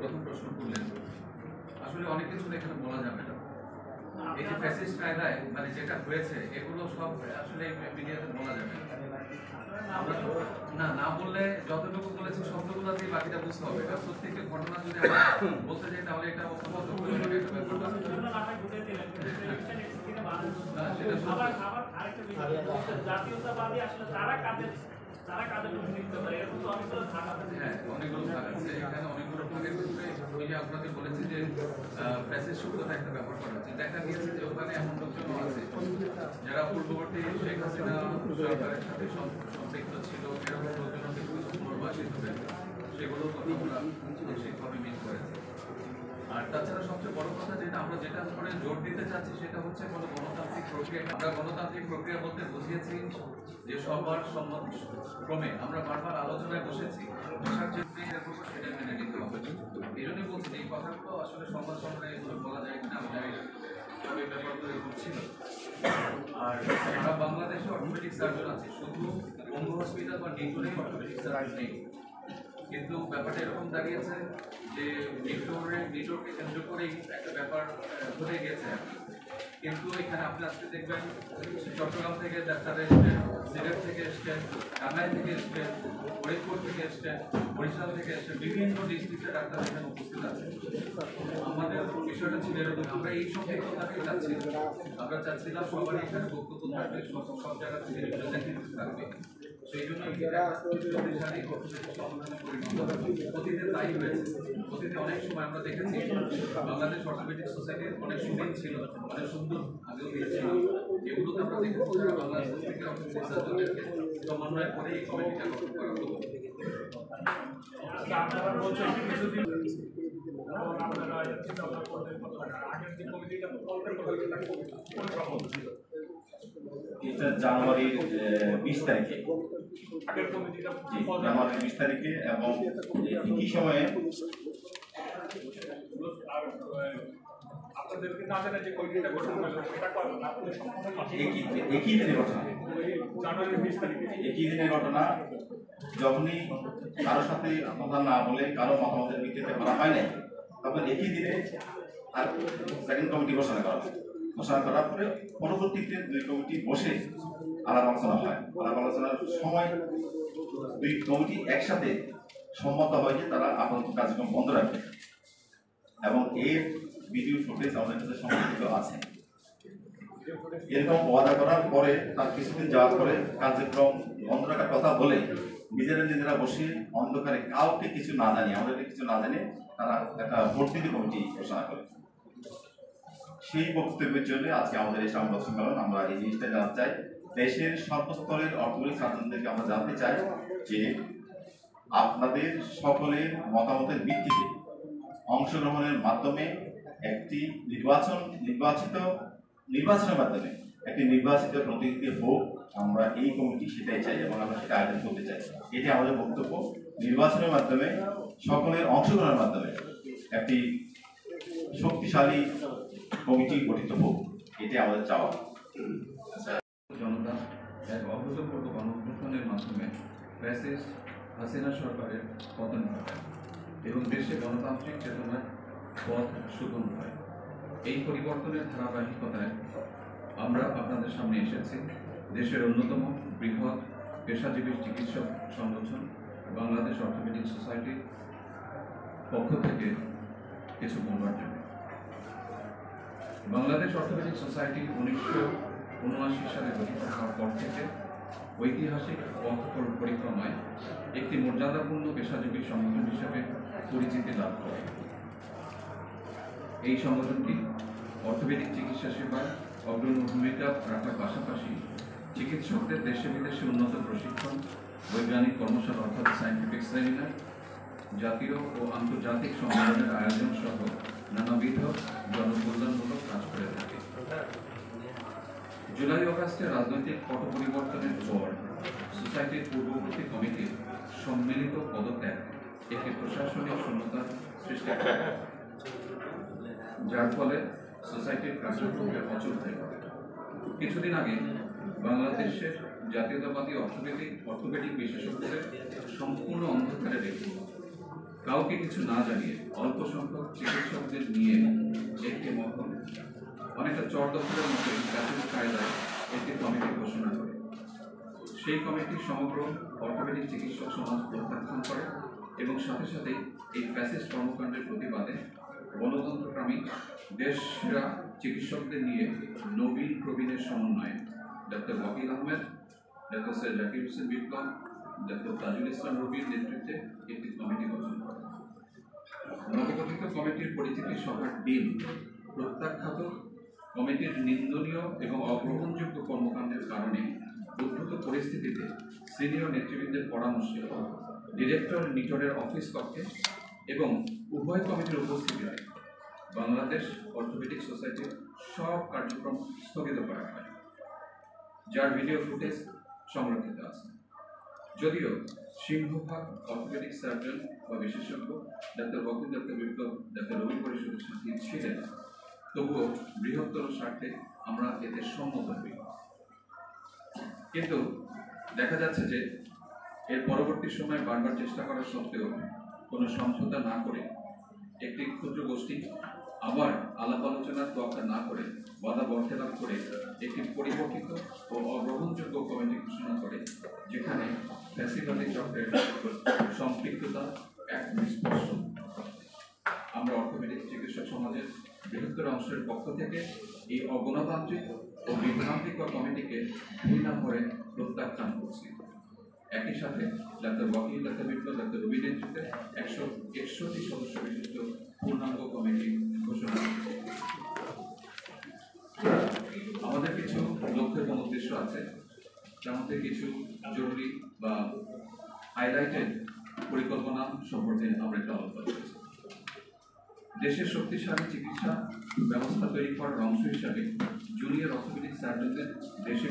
প্রথম প্রশ্ন করলেন, আসলে অনেক কিছু এখানে বলা যাবে না। এই যে ফ্যাসিস্ট কায়দায় মানে যেটা হয়েছে এগুলো সব আসলে মিডিয়াতে বলা যাবে আমরা না বললে যতটুকু বলেছি শব্দগুলোতেই বাকিটা বুঝতে হবে। এটা প্রত্যেকটা ঘটনা যদি আমরা বলতে যাই তাহলে এটা অত্যন্ত প্রয়োজনীয় একটা ব্যাপার। হ্যাঁ, অনেকগুলো ভাগ আছে এখানে। অনেকগুলো ভাগের ভিতরে ওই যে আপনাকে বলেছি যে ফ্যাসিস্ট শব্দটা একটা ব্যবহার করা হচ্ছে। দেখা গিয়েছে যে ওখানে এমন লোকজন আছে যারা পূর্ববর্তী শেখ হাসিনা সরকারের সাথে সম্পৃক্ত ছিল, এরকম লোকজন কিছু পুনর্বাসিত হয়েছে, সেগুলো আমরা নিশ্চিতভাবে মিস করেছি। আর তাছাড়া সবচেয়ে বড় কথা যেটা আমরা যেটা করে জোর দিতে চাচ্ছি সেটা হচ্ছে কোনো গণতান্ত্রিক প্রক্রিয়া। আমরা গণতান্ত্রিক প্রক্রিয়া বলতে বুঝিয়েছি যে সবার সম্মত ক্রমে আমরা বারবার আলোচনায় বসেছি, বসার যে সেটা মেনে নিতে হবে। এই জন্যই বলছি এই কথাগুলো আসলে সংবাদ সম্মেলনে এগুলো বলা যায় কিনা আমি জানি না, তবে এই ব্যাপারগুলো এরকম ছিল। আর সারা বাংলাদেশে অর্থোপেডিক সার্জন আছে, শুধু বঙ্গ হসপিটাল বা নিটোরেই অর্থোপেডিক সার্জন নেই। কিন্তু ব্যাপারটা এরকম দাঁড়িয়েছে যে নিটোরকে কেন্দ্র করেই একটা ব্যাপার হয়ে গেছে। কিন্তু এখানে আপনি আজকে দেখবেন চট্টগ্রাম থেকে ডাক্তার এসছেন, সিলেট থেকে এসছেন, টাঙ্গাইল থেকে এসছেন, ফরিদপুর থেকে এসছেন, বরিশাল থেকে এসছেন, বিভিন্ন ডিস্ট্রিক্টের ডাক্তার এখানে উপস্থিত আছে। আমাদের বিষয়টা ছিল এরকম, আমরা এই সম্পৃক্ততাকেই চাচ্ছি। আমরা চাচ্ছিলাম সবারই এখানে বক্তব্য থাকবে, সব জায়গা থেকে রিপ্রেজেন্টেটিভ থাকবে। সেই জন্য অতীতে তাই হয়েছে। অতীতে অনেক সময় আমরা দেখেছি বাংলাদেশ অর্থোপেডিক সোসাইটির অনেক সুদিন ছিল, অনেক সুন্দর আগেও ছিল। এগুলোতে আমরা দেখেছি যারা বাংলাদেশ থেকে অর্থোপেডিক সার্জনদেরকে সমন্বয় করে এই কমিটিটা গঠন করা হতো। এটা জানুয়ারির 20 তারিখে, জানুয়ারির 20 তারিখে, এবং একই সময়ে আপনাদেরকে না জানা যে কমিটিটা গঠন হলো সেটা করেন না, একই দিনের ঘটনা, জানুয়ারির 20 তারিখে একই দিনের ঘটনা। যখনই কারোর সাথে কথা না বলে কারো মতামতের ভিত্তিতে করা হয় না, তখন একই দিনে আর সেকেন্ড কমিটি ঘোষণা করা হয়। ঘোষণা করার পরে পরবর্তীতে দুই কমিটি বসে আলাপ আলোচনা হয়। আলাপ আলোচনার সময় দুই কমিটি একসাথে সম্মত হয় যে তারা আপাতত কার্যক্রম বন্ধ রাখবে, এবং এর ভিডিও ফুটেজ আমাদের কাছে সংরক্ষিত আছে। এরকম ওয়াদা করার পরে তার কিছুদিন যাওয়ার পরে কার্যক্রম বন্ধ রাখার কথা বলে নিজেরা বসে অন্ধকারে কাউকে কিছু না জানিয়ে, আমাদেরকে কিছু না জানিয়ে তারা একটা বর্ধিত কমিটি ঘোষণা করে। সেই বক্তব্যের জন্য আজকে আমাদের এই সংবাদ সম্মেলন। আমরা এই জিনিসটা জানতে চাই, দেশের সর্বস্তরের অর্থনৈতিক সার্জনদেরকে আমরা জানতে চাই যে আপনাদের সকলের মতামতের ভিত্তিতে অংশগ্রহণের মাধ্যমে একটি নির্বাচনের মাধ্যমে একটি নির্বাচিত প্রতিনিধি হোক, আমরা এই কমিটি সেটাই চাই এবং আমরা সেটা আয়োজন করতে চাই। এটি আমাদের বক্তব্য। নির্বাচনের মাধ্যমে সকলের অংশগ্রহণের মাধ্যমে একটি শক্তিশালী কমিটি গঠিত হোক, এটি আমাদের চাওয়া। জনতা এক অভূতপূর্ব গণঅভ্যুত্থানের মাধ্যমে ফ্যাসিস্ট হাসিনা সরকারের পতন ঘটায় এবং দেশে গণতান্ত্রিক চেতনার পথ সুগম হয়। এই পরিবর্তনের ধারাবাহিকতায় আমরা আপনাদের সামনে এসেছি দেশের অন্যতম বৃহৎ পেশাজীবী চিকিৎসক সংগঠন বাংলাদেশ অর্থোপেডিক সোসাইটির পক্ষ থেকে কিছু বলবার জন্য। বাংলাদেশ অর্থোপেডিক সোসাইটি 1979 সালে গঠিত হওয়ার পর থেকে ঐতিহাসিক পথ পরিক্রমায় একটি মর্যাদাপূর্ণ পেশাজীবী সংগঠন হিসেবে পরিচিতি লাভ করে। এই সংগঠনটি অর্থোপেডিক চিকিৎসা সেবায় অগ্রণী ভূমিকা রাখার পাশাপাশি চিকিৎসকদের দেশে বিদেশে উন্নত প্রশিক্ষণ, বৈজ্ঞানিক কর্মশালা অর্থাৎ সায়েন্টিফিক সেমিনার, জাতীয় ও আন্তর্জাতিক সম্মেলনের আয়োজন সহ নানাবিধ জনকল্যাণমূলক কাজ করে থাকে। জুলাই অগাস্টে রাজনৈতিক পট পরিবর্তনের পর সোসাইটির পূর্ববর্তী কমিটির সম্মিলিত পদত্যাগ একটি প্রশাসনিক শূন্যতার সৃষ্টি করে, যার ফলে সোসাইটির কার্যক্রমে অচল হয়ে পড়ে। কিছুদিন আগে বাংলাদেশের জাতীয়তাবাদী অর্থোপেডিক বিশেষজ্ঞদের সম্পূর্ণ অন্ধকারে রেখে কাউকে কিছু না জানিয়ে অল্প সংখ্যক চিকিৎসকদের নিয়ে একটি মহল অনেকটা চর দখলের মতো প্যাসেজ কায়দায় একটি কমিটি ঘোষণা করে। সেই কমিটি সমগ্র অর্থোপেডিক চিকিৎসক সমাজ প্রত্যাখ্যান করে এবং সাথে সাথে এই প্যাসেজ কর্মকাণ্ডের প্রতিবাদে গণতন্ত্রকামী দেশসেরা চিকিৎসকদের নিয়ে নবীন প্রবীণের সমন্বয়ে ডক্টর ওয়াকিল আহমেদ, ডক্টর সৈয়দ জাকির হোসেন বিপ্লব, ডক্টর তাজুল ইসলাম রবির নেতৃত্বে একটি কমিটি গঠন করে। নবগঠিত কমিটির পরিচিতি সভার দিন প্রত্যাখ্যাত কমিটির নিন্দনীয় এবং অগ্রহণযোগ্য কর্মকাণ্ডের কারণে উদ্ভূত পরিস্থিতিতে সিনিয়র নেতৃবৃন্দের পরামর্শে ডিরেক্টর নিটরের অফিস কক্ষে এবং উভয় কমিটির উপস্থিতিতে বাংলাদেশ অর্থোপেডিক সোসাইটির সব কার্যক্রম স্থগিত করা হয়, যার ভিডিও ফুটেজ সংরক্ষিত আছে। যদিও সিংহভাগ অর্থোপেডিক সার্জন বা বিশেষজ্ঞ ডাক্তার ওয়াকিল, ডাক্তার বিপ্লব, ডাক্তার রবি পরিষদের সাথে ছিলেন, তবুও বৃহত্তর স্বার্থে আমরা এতে সম্মত হই। কিন্তু দেখা যাচ্ছে যে এর পরবর্তী সময়ে বারবার চেষ্টা করা সত্ত্বেও কোনো সমঝোতা না করে একটি ক্ষুদ্র গোষ্ঠী আবার আলাপ আলোচনার তোয়াক্কা না করে বাধা বরখেলাপ করে একটি পরিবর্তিত ও অগ্রহণযোগ্য কমিটি ঘোষণা করে, যেখানে ফ্যাসিবাদী চক্রের সম্পৃক্ততা এক স্পষ্ট। আমরা অর্থোপেডিক চিকিৎসক সমাজের বৃহত্তর অংশের পক্ষ থেকে এই অগণতান্ত্রিক ও বিভ্রান্তিকর কমিটিকে ঘৃণা করে প্রত্যাখ্যান করছি। একই সাথে ডাক্তার ওয়াকিল, ডাক্তার বিপ্লব, ডাক্তার রবি নেতৃত্বে 161 সদস্য বিশিষ্ট পূর্ণাঙ্গ কমিটি ঘোষণা করছে। আমাদের কিছু লক্ষ্য এবং উদ্দেশ্য আছে, তার মধ্যে কিছু জরুরি বা হাইলাইটেড পরিকল্পনা সম্পর্কে আমরা একটা আলোচনা করেছি। দেশের শক্তিশালী চিকিৎসা ব্যবস্থা তৈরি করার অংশ হিসাবে জুনিয়র অর্থোপেডিক সার্জনদের দেশে